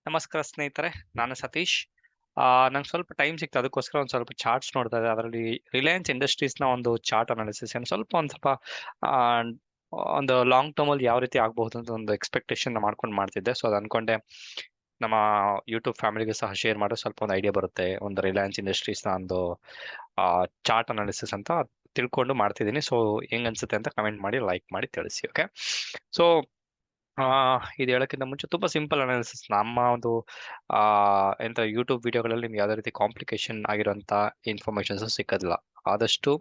ನಮಸ್ಕಾರ ಸ್ನೇಹಿತರೆ, ನಾನು ಸತೀಶ್. ನಂಗೆ ಸ್ವಲ್ಪ ಟೈಮ್ ಸಿಕ್ತು, ಅದಕ್ಕೋಸ್ಕರ ಒಂದು ಸ್ವಲ್ಪ ಚಾರ್ಟ್ಸ್ ನೋಡ್ತಾ ಇದ್ದೆ. ಅದರಲ್ಲಿ ರಿಲಯನ್ಸ್ ಇಂಡಸ್ಟ್ರೀಸ್ನ ಒಂದು ಚಾರ್ಟ್ ಅನಾಲಿಸಿಸ್ ಒಂದು ಸ್ವಲ್ಪ ಆ, ಒಂದು ಲಾಂಗ್ ಟರ್ಮ್ ಅಲ್ಲಿ ಯಾವ ರೀತಿ ಆಗಬಹುದು ಅಂತ ಒಂದು ಎಕ್ಸ್ಪೆಕ್ಟೇಷನ್ ಮಾಡ್ಕೊಂಡು ಮಾಡ್ತಿದ್ದೆ. ಸೊ ಅದು ಅನ್ಕೊಂಡೆ ನಮ್ಮ ಯೂಟ್ಯೂಬ್ ಫ್ಯಾಮಿಲಿಗೆ ಸಹ ಶೇರ್ ಮಾಡೋ ಸ್ವಲ್ಪ ಒಂದು ಐಡಿಯಾ ಬರುತ್ತೆ. ಒಂದು ರಿಲಯನ್ಸ್ ಇಂಡಸ್ಟ್ರೀಸ್ನ ಒಂದು ಚಾರ್ಟ್ ಅನಾಲಿಸಿಸ್ ಅಂತ ತಿಳ್ಕೊಂಡು ಮಾಡ್ತಿದ್ದೀನಿ. ಸೊ ಹೆಂಗ್ ಅನ್ಸುತ್ತೆ ಅಂತ ಕಮೆಂಟ್ ಮಾಡಿ, ಲೈಕ್ ಮಾಡಿ ತಿಳಿಸಿ. ಓಕೆ. ಸೊ ಆ ಇದು ಹೇಳಕ್ಕಿಂತ ಮುಂಚೆ ತುಂಬಾ ಸಿಂಪಲ್ ಅನಾಲಿಸಿಸ್. ನಮ್ಮ ಒಂದು ಆ ಎಂತ ಯೂಟ್ಯೂಬ್ ವಿಡಿಯೋಗಳಲ್ಲಿ ನಿಮ್ಗೆ ಯಾವುದೇ ರೀತಿ ಕಾಂಪ್ಲಿಕೇಶನ್ ಆಗಿರುವಂತ ಇನ್ಫಾರ್ಮೇಶನ್ಸ್ ಸಿಕ್ಕೋದಿಲ್ಲ. ಆದಷ್ಟು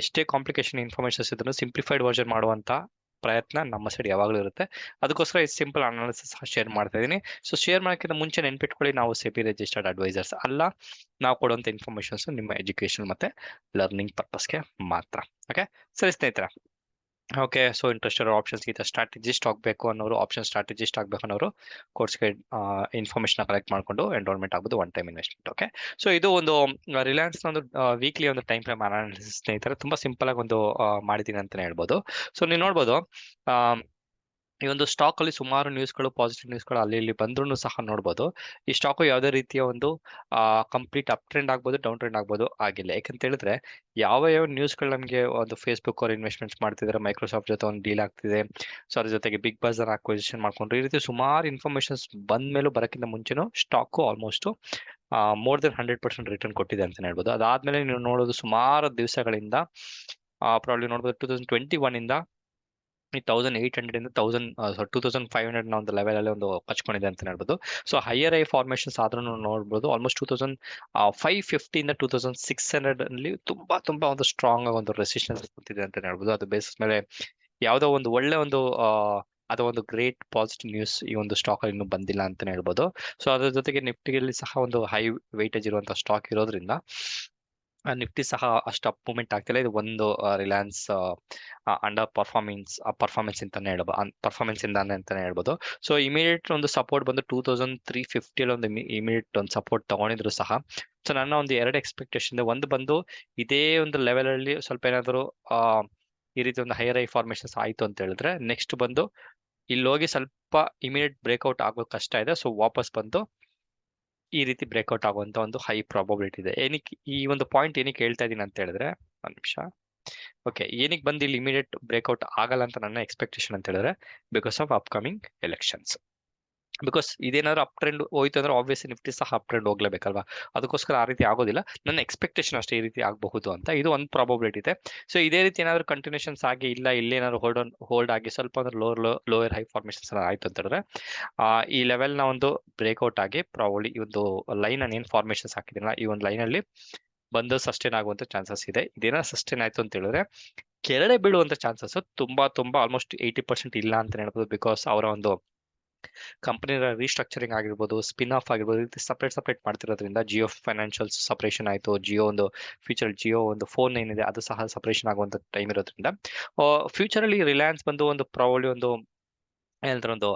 ಎಷ್ಟೇ ಕಾಂಪ್ಲಿಕೇಶನ್ ಇನ್ಫಾರ್ಮೇಶನ್ಸ್ ಇದ್ರೂ ಸಿಂಪ್ಲಿಫೈಡ್ ವರ್ಷನ್ ಮಾಡುವಂತ ಪ್ರಯತ್ನ ನಮ್ಮ ಸೈಡ್ ಯಾವಾಗಲೂ ಇರುತ್ತೆ. ಅದಕ್ಕೋಸ್ಕರ ಈ ಸಿಂಪಲ್ ಅನಾಲಿಸಿಸ್ ಶೇರ್ ಮಾಡ್ತಾ ಇದ್ದೀನಿ. ಸೊ ಶೇರ್ ಮಾಡೋಕ್ಕಿಂತ ಮುಂಚೆ ನೆನ್ಪಿಟ್ಕೊಳ್ಳಿ, ನಾವು ಸೆಬಿ ರಿಜಿಸ್ಟರ್ಡ್ ಅಡ್ವೈಸರ್ಸ್ ಅಲ್ಲ. ನಾವು ಕೊಡುವಂತ ಇನ್ಫಾರ್ಮೇಶನ್ಸ್ ನಿಮ್ಮ ಎಜುಕೇಶನ್ ಮತ್ತೆ ಲರ್ನಿಂಗ್ ಪರ್ಪಸ್ಗೆ ಮಾತ್ರ. ಓಕೆ. ಸರಿ ಸ್ನೇಹಿತರೆ. ಓಕೆ. ಸೊ ಇಂಟ್ರೆಸ್ಟೆಡ್ ಆಪ್ಷನ್ಸ್ ಗೀತ ಸ್ಟ್ರಾಟಜಿಸ್ಟ್ ಆಗಬೇಕು ಅನ್ನೋರು, ಆಪ್ಷನ್ ಸ್ಟ್ರಾಟಜಿಸ್ಟ್ ಆಗಬೇಕು ಅನ್ನೋರು ಕೋರ್ಸ್ಗೆ ಇನ್ಫಾರ್ಮೇಶನ್ ಕಲೆಕ್ಟ್ ಮಾಡ್ಕೊಂಡು ಎನ್ರೋಲ್ಮೆಂಟ್ ಆಗ್ಬೋದು, one time investment. Okay. So ಇದು ಒಂದು ರಿಲಯನ್ಸ್ ಒಂದು ವೀಕ್ಲಿ ಒಂದು ಟೈಮ್ ಫ್ರೇಮ್ ಅನಾಲಿಸಿಸ್ ಸ್ನೇಹಿತರೆ. ತುಂಬಾ ಸಿಂಪಲ್ ಆಗಿ ಒಂದು ಮಾಡಿದ್ದೀನಿ ಅಂತಾನೆ ಹೇಳ್ಬೋದು. ಸೊ ನೀವು ನೋಡ್ಬೋದು, ಆ, ಈ ಒಂದು ಸ್ಟಾಕ್ ಅಲ್ಲಿ ಸುಮಾರು ನ್ಯೂಸ್ಗಳು, ಪಾಸಿಟಿವ್ ನ್ಯೂಸ್ಗಳು ಅಲ್ಲಿ ಇಲ್ಲಿ ಬಂದ್ರೂ ಸಹ ನೋಡ್ಬೋದು, ಈ ಸ್ಟಾಕ್ ಯಾವುದೇ ರೀತಿಯ ಒಂದು ಕಂಪ್ಲೀಟ್ ಅಪ್ ಟ್ರೆಂಡ್ ಆಗ್ಬೋದು, ಡೌನ್ ಟ್ರೆಂಡ್ ಆಗ್ಬೋದು ಆಗಿಲ್ಲ. ಯಾಕಂತ ಹೇಳಿದ್ರೆ ಯಾವ ಯಾವ ನ್ಯೂಸ್ಗಳು ನಮಗೆ ಒಂದು ಫೇಸ್ಬುಕ್ ಅವ್ರು ಇನ್ವೆಸ್ಟ್ಮೆಂಟ್ಸ್ ಮಾಡ್ತಿದ್ದಾರೆ, ಮೈಕ್ರೋಸಾಫ್ಟ್ ಜೊತೆ ಒಂದು ಡೀಲ್ ಆಗ್ತಿದೆ, ಸೊ ಅದ್ರ ಜೊತೆಗೆ ಬಿಗ್ ಬಜಾರ್ ಅಕ್ವಿಸಿಷನ್ ಮಾಡ್ಕೊಂಡ್ರು, ಈ ರೀತಿ ಸುಮಾರು ಇನ್ಫಾರ್ಮೇಶನ್ಸ್ ಬಂದ ಮೇಲೂ ಬರೋಕ್ಕಿಂತ ಮುಂಚೆನೂ stock almost more than 100% return ಕೊಟ್ಟಿದೆ ಅಂತ ಹೇಳ್ಬೋದು. ಅದಾದ್ಮೇಲೆ ನೀವು ನೋಡೋದು ಸುಮಾರು ದಿವಸಗಳಿಂದ ಪ್ರಾಬ್ಲಿ ನೋಡ್ಬೋದು 2021 ಇಂದ ಈ 1800 ಇಂದ 2500 ಒಂದು ಲೆವೆಲ್ ಅಲ್ಲಿ ಒಂದು ಕಚ್ಕೊಂಡಿದೆ ಅಂತ ಹೇಳ್ಬೋದು. ಸೊ ಹೈಯರ್ ಐ ಫಾರ್ಮೇಶನ್ಸ್ ಆದ್ರೂ ನೋಡ್ಬೋದು, ಆಲ್ಮೋಸ್ಟ್ 2550 ಇಂದ 2600 ಅಲ್ಲಿ ತುಂಬಾ ತುಂಬಾ ಒಂದು ಸ್ಟ್ರಾಂಗ್ ಆಗಿ ಒಂದು ರೆಸಿಸ್ಟೆನ್ಸ್ ಗೊತ್ತಿದೆ ಅಂತ ಹೇಳ್ಬೋದು. ಅದು ಬೇಸಿಸ್ ಮೇಲೆ ಯಾವುದೋ ಒಂದು ಒಳ್ಳೆ ಒಂದು ಅದು ಒಂದು ಗ್ರೇಟ್ ಪಾಸಿಟಿವ್ ನ್ಯೂಸ್ ಈ ಒಂದು ಸ್ಟಾಕ್ ಅಲ್ಲಿ ಇನ್ನೂ ಬಂದಿಲ್ಲ ಅಂತಾನೆ ಹೇಳ್ಬೋದು. ಸೊ ಅದ್ರ ಜೊತೆಗೆ ನಿಫ್ಟಿಯಲ್ಲಿ ಸಹ ಒಂದು ಹೈ ವೈಟೇಜ್ ಇರುವಂತಹ ಸ್ಟಾಕ್ ಇರೋದ್ರಿಂದ ನಿಫ್ಟಿ ಸಹ ಅಷ್ಟು ಅಪ್ ಮೂವ್ಮೆಂಟ್ ಆಗ್ತಿಲ್ಲ. ಇದು ಒಂದು ರಿಲಯನ್ಸ್ ಅಂಡರ್ ಪರ್ಫಾರ್ಮೆನ್ಸ್ ಅಂತಾನೆ ಹೇಳ್ಬೋದು, ಪರ್ಫಾರ್ಮೆನ್ಸ್ ಇಂದಾನೆ ಅಂತಾನೆ ಹೇಳ್ಬೋದು. ಸೊ ಇಮಿಡಿಯೇಟ್ ಒಂದು ಸಪೋರ್ಟ್ ಬಂದು 2350 ಅಲ್ಲಿ ಒಂದು ಇಮಿಡಿಯೇಟ್ ಒಂದು ಸಪೋರ್ಟ್ ತಗೊಂಡಿದ್ರು ಸಹ. ಸೊ ನನ್ನ ಒಂದು ಎರಡು ಎಕ್ಸ್ಪೆಕ್ಟೇಷನ್, ಒಂದು ಬಂದು ಇದೇ ಒಂದು ಲೆವೆಲ್ ಅಲ್ಲಿ ಸ್ವಲ್ಪ ಏನಾದರೂ ಈ ರೀತಿ ಒಂದು ಹೈಯರ್ ಐ ಫಾರ್ಮೇಶನ್ಸ್ ಆಯ್ತು ಅಂತ ಹೇಳಿದ್ರೆ, ನೆಕ್ಸ್ಟ್ ಬಂದು ಇಲ್ಲಿ ಹೋಗಿ ಸ್ವಲ್ಪ ಇಮಿಡಿಯೇಟ್ ಬ್ರೇಕ್ಔಟ್ ಆಗೋದು ಕಷ್ಟ ಇದೆ. ಸೊ ವಾಪಸ್ ಬಂದು ಈ ರೀತಿ ಬ್ರೇಕ್ಔಟ್ ಆಗುವಂತ ಒಂದು ಹೈ ಪ್ರಾಬಬಿಲಿಟಿ ಇದೆ. ಏನಕ್ಕೆ ಈ ಒಂದು ಪಾಯಿಂಟ್ ಏನಕ್ಕೆ ಹೇಳ್ತಾ ಇದೀನಿ ಅಂತ ಹೇಳಿದ್ರೆ, ಒಂದ್ ನಿಮಿಷ. ಓಕೆ, ಏನಕ್ಕೆ ಬಂದು ಇಲ್ಲಿ ಇಮಿಡಿಯೇಟ್ ಬ್ರೇಕ್ಔಟ್ ಆಗಲ್ಲ ಅಂತ ನನ್ನ ಎಕ್ಸ್ಪೆಕ್ಟೇಷನ್ ಅಂತ ಹೇಳಿದ್ರೆ, because of upcoming elections. Because ಇದೇನಾದ್ರು ಅಪ್ ಟ್ರೆಂಡ್ ಹೋಯ್ತು ಅಂದ್ರೆ ಆಬ್ವಿಯಸ್ಲಿ ನಿಫ್ಟಿ ಸಹ ಅಪ್ ಟ್ರೆಂಡ್ ಹೋಗ್ಲೇಬೇಕಲ್ವಾ. ಅದಕ್ಕೋಸ್ಕರ ಆ ರೀತಿ ಆಗೋದಿಲ್ಲ. ನನ್ನ ಎಕ್ಸ್ಪೆಕ್ಟೇಷನ್ ಅಷ್ಟೇ ಈ ರೀತಿ ಆಗಬಹುದು ಅಂತ. ಇದು ಒಂದು ಪ್ರಾಬಬಿಲಿಟಿ ಇದೆ. ಸೊ ಇದೇ ರೀತಿ ಏನಾದ್ರು ಕಂಟಿನ್ಯೂಷನ್ಸ್ ಆಗಿ, ಇಲ್ಲ ಇಲ್ಲೇನಾದ್ರು ಹೋಲ್ಡ್ ಆಗಿ ಸ್ವಲ್ಪ ಅಂದ್ರೆ ಲೋಯರ್ ಹೈ ಫಾರ್ಮೇಶನ್ಸ್ ಆಯ್ತು ಅಂತ ಹೇಳಿದ್ರೆ, ಈ ಲೆವೆಲ್ ನ ಒಂದು ಬ್ರೇಕ್ಔಟ್ ಆಗಿ ಪ್ರಾಬಬ್ಲಿ ಈ ಒಂದು ಲೈನ್ ಅನ್ನು ಏನ್ ಫಾರ್ಮೇಶನ್ಸ್ ಹಾಕಿದಿಲ್ಲ, ಈ ಒಂದು ಲೈನ್ ಅಲ್ಲಿ ಬಂದು ಸಸ್ಟೈನ್ ಆಗುವಂತ ಚಾನ್ಸಸ್ ಇದೆ. ಇದೇನ ಸಸ್ಟೈನ್ ಆಯ್ತು ಅಂತ ಹೇಳಿದ್ರೆ ಕೆಳಗಡೆ ಬೀಳುವಂತ ಚಾನ್ಸಸ್ ತುಂಬಾ ತುಂಬಾ ಆಲ್ಮೋಸ್ಟ್ 80% ಇಲ್ಲ ಅಂತ ಹೇಳ್ಬೋದು. ಬಿಕಾಸ್ ಅವರ ಒಂದು ಕಂಪನಿ ರೀಸ್ಟ್ರಕ್ಚರಿಂಗ್ ಆಗಿರ್ಬೋದು, ಸ್ಪಿನ್ ಆಫ್ ಆಗಿರ್ಬೋದು, ಈ ರೀತಿ ಸಪರೇಟ್ ಮಾಡ್ತಿರೋದ್ರಿಂದ, ಜಿಯೋ ಫೈನಾನ್ಷಿಯಲ್ಸ್ ಸಪರೇಷನ್ ಆಯ್ತು, ಜಿಯೋ ಒಂದು ಫ್ಯೂಚರ್ ಜಿಯೋ ಒಂದು ಫೋನ್ ಏನಿದೆ ಅದು ಸಹ ಸಪರೇಷನ್ ಆಗುವಂತ ಟೈಮ್ ಇರೋದ್ರಿಂದ, ಫ್ಯೂಚರ್ ಅಲ್ಲಿ ರಿಲಯನ್ಸ್ ಬಂದು ಒಂದು ಪ್ರಾಬಬ್ಲಿ ಒಂದು ಏನಂತಾರೆ ಒಂದು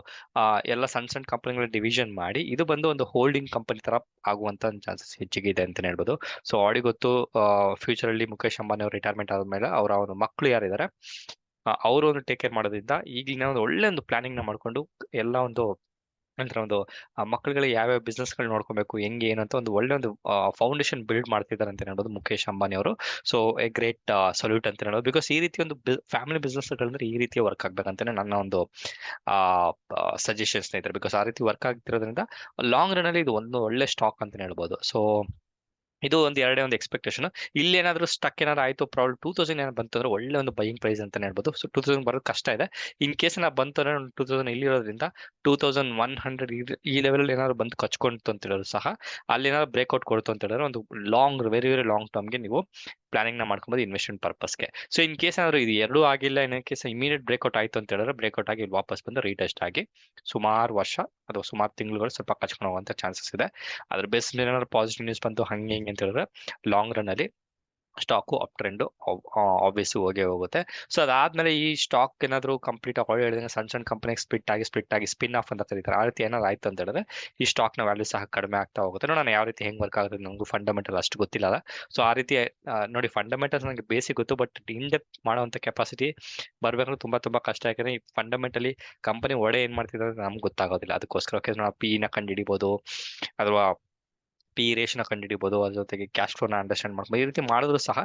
ಎಲ್ಲ ಸಣ್ಣ ಸಣ್ಣ ಕಂಪನಿಗಳ ಡಿವಿಷನ್ ಮಾಡಿ ಇದು ಬಂದು ಒಂದು ಹೋಲ್ಡಿಂಗ್ ಕಂಪನಿ ತರ ಆಗುವಂತ ಚಾನ್ಸಸ್ ಹೆಚ್ಚಿಗೆ ಇದೆ ಅಂತ ಹೇಳ್ಬೋದು. ಸೊ ಆಡಿ ಗೊತ್ತು, ಫ್ಯೂಚರ್ ಅಲ್ಲಿ ಮುಖೇಶ್ ಅಂಬಾನಿ ಅವರು ರಿಟೈರ್ಮೆಂಟ್ ಆದ್ಮೇಲೆ ಅವರ ಒಂದು ಮಕ್ಕಳು ಯಾರಿದ್ದಾರೆ ಅವರು ಒಂದು ಟೇಕ್ ಕೇರ್ ಮಾಡೋದ್ರಿಂದ ಈಗಿನ ಒಂದು ಒಳ್ಳೆ ಒಂದು ಪ್ಲಾನಿಂಗ್ ನ ಮಾಡ್ಕೊಂಡು ಎಲ್ಲ ಒಂದು ನಂತರ ಒಂದು ಮಕ್ಕಳುಗಳಿಗೆ ಯಾವ್ಯಾವ ಬಿಸ್ನೆಸ್ ಗಳು ನೋಡ್ಕೋಬೇಕು, ಹೆಂಗೆ ಏನಂತ ಒಂದು ಒಳ್ಳೆ ಒಂದು ಫೌಂಡೇಶನ್ ಬಿಲ್ಡ್ ಮಾಡ್ತಿದ್ದಾರೆ ಅಂತ ಹೇಳ್ಬೋದು ಮುಖೇಶ್ ಅಂಬಾನಿ ಅವರು. ಸೊ ಎ ಗ್ರೇಟ್ ಸಲ್ಯೂಟ್ ಅಂತ ಹೇಳ್ಬೋದು. ಬಿಕಾಸ್ ಈ ರೀತಿ ಒಂದು ಫ್ಯಾಮಿಲಿ ಬಿಸ್ನೆಸ್ ಗಳಂದ್ರೆ ಈ ರೀತಿ ವರ್ಕ್ ಆಗ್ಬೇಕಂತಾನೆ ನನ್ನ ಒಂದು ಆ ಸಜೆಷನ್ ಸ್ನೇಹಿತರೆ. ಬಿಕಾಸ್ ಆ ರೀತಿ ವರ್ಕ್ ಆಗ್ತಿರೋದ್ರಿಂದ ಲಾಂಗ್ ರನ್ ಅಲ್ಲಿ ಇದು ಒಂದು ಒಳ್ಳೆ ಸ್ಟಾಕ್ ಅಂತ ಹೇಳ್ಬೋದು. ಸೊ ಇದು ಒಂದು ಎರಡೇ ಒಂದು ಎಕ್ಸ್ಪೆಕ್ಟೇಷನ್. ಇಲ್ಲಿ ಏನಾದ್ರು ಸ್ಟಕ್ ಏನಾದ್ರು ಆಯ್ತು, ಪ್ರಾಬ್ಲಮ್ 2000 ಏನಾದ್ರು ಬಂತು ಅಂದ್ರೆ ಒಳ್ಳೆ ಒಂದು ಬೈಯಿಂಗ್ ಪ್ರೈಸ್ ಅಂತಾನೆ ಹೇಳ್ಬೋದು. ಸೊ 2000 ಬರೋದು ಕಷ್ಟ ಇದೆ. ಇನ್ ಕೇಸ್ ಏನಾದ್ರು ಬಂತು ಅಂದ್ರೆ 2000 ಇಲ್ಲಿರೋದ್ರಿಂದ 2100 ಈ ಲೆವೆಲ್ ಏನಾದ್ರು ಬಂದು ಕಚ್ಕೊಂತು ಅಂತ ಹೇಳಿದ್ರು ಸಹ, ಅಲ್ಲಿ ಏನಾದ್ರು ಬ್ರೇಕ್ಔಟ್ ಕೊಡ್ತು ಅಂತ ಹೇಳಿದ್ರೆ ಒಂದು ವೆರಿ ವೆರಿ ಲಾಂಗ್ ಟರ್ಮ್ಗೆ ನೀವು ಪ್ಲಾನಿಂಗ್ ನ ಮಾಡ್ಕೊಬೋದು ಇನ್ವೆಸ್ಟ್ಮೆಂಟ್ ಪರ್ಪಸ್ಗೆ. ಸೊ ಇನ್ ಕೇಸ್ ಏನಾದ್ರು ಇದು ಎರಡೂ ಆಗಿಲ್ಲ, ಇನ್ ಕೇಸ್ ಇಮಿಡಿಯೇಟ್ ಬ್ರೇಕ್ಔಟ್ ಆಯ್ತು ಅಂತ ಹೇಳಿದ್ರೆ, ಬ್ರೇಕ್ಔಟ್ ಆಗಿ ವಾಪಸ್ ಬಂದು ರೀಟೆಸ್ಟ್ ಆಗಿ ಸುಮಾರು ವರ್ಷ ಅಥವಾ ಸುಮಾರು ತಿಂಗಳುಗಳು ಸ್ವಲ್ಪ ಕಚ್ಕೊಂಡು ಹೋಗುವಂತ ಚಾನ್ಸಸ್ ಇದೆ. ಅದ್ರ ಬೇಸ್ ಮೇಲೆ ಏನಾದ್ರು ಪಾಸಿಟಿವ್ ನ್ಯೂಸ್ ಬಂತು ಹಂಗೆ ಹಿಂಗೆ ಅಂತ ಹೇಳಿದ್ರೆ ಲಾಂಗ್ ರನ್ ಅಲ್ಲಿ ಸ್ಟಾಕು ಅಪ್ ಟ್ರೆಂಡ್ ಆಬ್ವಿಯಸ್ಲಿ ಹೋಗೇ ಹೋಗುತ್ತೆ. ಸೊ ಅದಾದ್ಮೇಲೆ ಈ ಸ್ಟಾಕ್ ಏನಾದ್ರು ಕಂಪ್ಲೀಟ್ ಆಗಿ ಹೇಳಿದ್ರೆ ಸಣ್ಣ ಸಣ್ಣ ಕಂಪನಿಗೆ ಸ್ಪಿಟ್ ಆಗಿ ಸ್ಪಿನ್ ಆಫ್ ಅಂತ ಕರೀತಾರೆ. ಆ ರೀತಿ ಏನಾದ್ರು ಆಯ್ತು ಅಂತ ಹೇಳಿದ್ರೆ ಈ ಸ್ಟಾಕ್ ನ ವ್ಯಾಲ್ಯೂ ಸಹ ಕಡಿಮೆ ಆಗ್ತಾ ಹೋಗುತ್ತೆ. ನೋಡೋಣ ಯಾವ ರೀತಿ ಹೆಂಗ್ ವರ್ಕ್ ಆಗುತ್ತೆ, ನಮಗೂ ಫಂಡಮೆಂಟಲ್ ಅಷ್ಟು ಗೊತ್ತಿಲ್ಲ. ಸೊ ಆ ರೀತಿ ನೋಡಿ, ಫಂಡಮೆಂಟಲ್ಸ್ ನನಗೆ ಬೇಸಿಕ್ ಗೊತ್ತು, ಬಟ್ ಇನ್ ಡೆಪ್ತ್ ಮಾಡುವಂತ ಕೆಪಾಸಿಟಿ ಬರ್ಬೇಕಂದ್ರೆ ತುಂಬಾ ತುಂಬಾ ಕಷ್ಟ. ಯಾಕಂದ್ರೆ ಈ ಫಂಡಮೆಂಟಲಿ ಕಂಪನಿ ಒಡೆ ಏನ್ ಮಾಡ್ತಿದ್ದಾರೆ ನಮ್ಗೆ ಗೊತ್ತಾಗೋದಿಲ್ಲ. ಅದಕ್ಕೋಸ್ಕರ ನಾವು ಪಿ ನ ಕಂಡುಹಿಡಿಬಹುದು ಅಥವಾ ಪಿ ರೇಷನ್ ಕಂಡುಹಿಡಿಬಹುದು, ಅದ್ರ ಜೊತೆಗೆ ಕ್ಯಾಶ್ ಫ್ಲೋನ ಅಂಡರ್ಸ್ಟ್ಯಾಂಡ್ ಮಾಡ್ಬೋದು. ಈ ರೀತಿ ಮಾಡಿದ್ರು ಸಹ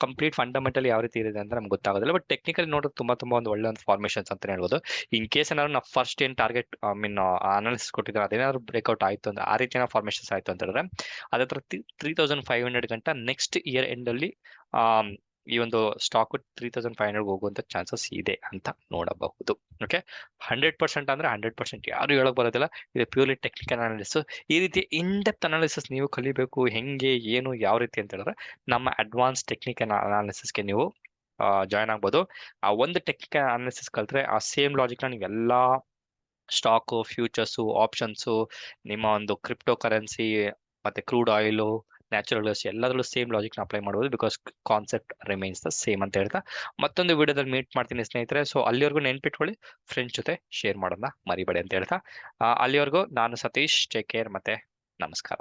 ಕಂಪ್ಲೀಟ್ ಫಂಡಮೆಂಟಲ್ ಯಾವ ರೀತಿ ಇದೆ ಅಂತ ನಮ್ಗೆ ಗೊತ್ತಾಗೋದಿಲ್ಲ. ಬಟ್ ಟೆಕ್ನಿಕಲಿ ನೋಡೋದು ತುಂಬಾ ಒಂದು ಒಳ್ಳೆ ಒಂದು ಫಾರ್ಮೇಷನ್ಸ್ ಅಂತ ಹೇಳ್ಬೋದು. ಇನ್ ಕೇಸ್ ಏನಾದ್ರು ನಾವು ಫಸ್ಟ್ ಏನ್ ಟಾರ್ಗೆಟ್ ಮೀನ್ ಅನಾಲಿಸಿಸ್ ಕೊಟ್ಟಿದ್ದಾರೆ ಅದೇನಾದ್ರು ಬ್ರೇಕ್ಔಟ್ ಆಯ್ತು ಅಂದ್ರೆ, ಆ ರೀತಿಯ ಫಾರ್ಮೇಷನ್ಸ್ ಆಯ್ತು ಅಂತ ಹೇಳಿದ್ರೆ ಅದ್ರ 3500 ಗಂಟ ನೆಕ್ಸ್ಟ್ ಇಯರ್ ಎಂಡ್ ಅಲ್ಲಿ ಈ ಒಂದು ಸ್ಟಾಕ್ 3500 ಹೋಗುವಂತ ಚಾನ್ಸಸ್ ಇದೆ ಅಂತ ನೋಡಬಹುದು. ಓಕೆ, 100% ಅಂದ್ರೆ 100% ಯಾರು ಹೇಳಕ್ ಬರೋದಿಲ್ಲ. ಇದು ಪ್ಯೂರ್ಲಿ ಟೆಕ್ನಿಕಲ್ ಅನಾಲಿಸಿಸ್. ಈ ರೀತಿ ಇನ್ ಡೆಪ್ತ್ ಅನಾಲಿಸಿಸ್ ನೀವು ಕಲಿಬೇಕು, ಹೆಂಗೆ ಏನು ಯಾವ ರೀತಿ ಅಂತ ಹೇಳಿದ್ರೆ ನಮ್ಮ ಅಡ್ವಾನ್ಸ್ ಟೆಕ್ನಿಕಲ್ ಅನಾಲಿಸಿಸ್ಗೆ ನೀವು ಜಾಯ್ನ್ ಆಗ್ಬೋದು. ಆ ಒಂದು ಟೆಕ್ನಿಕಲ್ ಅನಾಲಿಸಿಸ್ ಕಲ್ತ್ರೆ ಆ ಸೇಮ್ ಲಾಜಿಕ್ನ ನೀವು ಎಲ್ಲಾ ಸ್ಟಾಕು, ಫ್ಯೂಚರ್ಸು, ಆಪ್ಷನ್ಸು, ನಿಮ್ಮ ಒಂದು ಕ್ರಿಪ್ಟೋ ಕರೆನ್ಸಿ ಮತ್ತೆ ಕ್ರೂಡ್ ಆಯಿಲು, ನ್ಯಾಚುರಲ್ ಗ್ಯಾಸ್ ಎಲ್ಲದರಲ್ಲೂ ಸೇಮ್ ಲಾಜಿಕ್ನ ಅಪ್ಲೈ ಮಾಡಬಹುದು. Because concept remains the same ಅಂತ ಹೇಳ್ತಾ ಮತ್ತೊಂದು ವಿಡಿಯೋದಲ್ಲಿ ಮೀಟ್ ಮಾಡ್ತೀನಿ ಸ್ನೇಹಿತರೆ. ಸೊ ಅಲ್ಲಿವರೆಗೂ ನೆನ್ಪಿಟ್ಕೊಳ್ಳಿ, ಫ್ರೆಂಡ್ಸ್ ಜೊತೆ ಶೇರ್ ಮಾಡೋದನ್ನ ಮರಿಬೇಡಿ ಅಂತ ಹೇಳ್ತಾ ಅಲ್ಲಿವರೆಗೂ ನಾನು ಸತೀಶ್, ಟೇಕ್ ಕೇರ್ ಮತ್ತೆ ನಮಸ್ಕಾರ.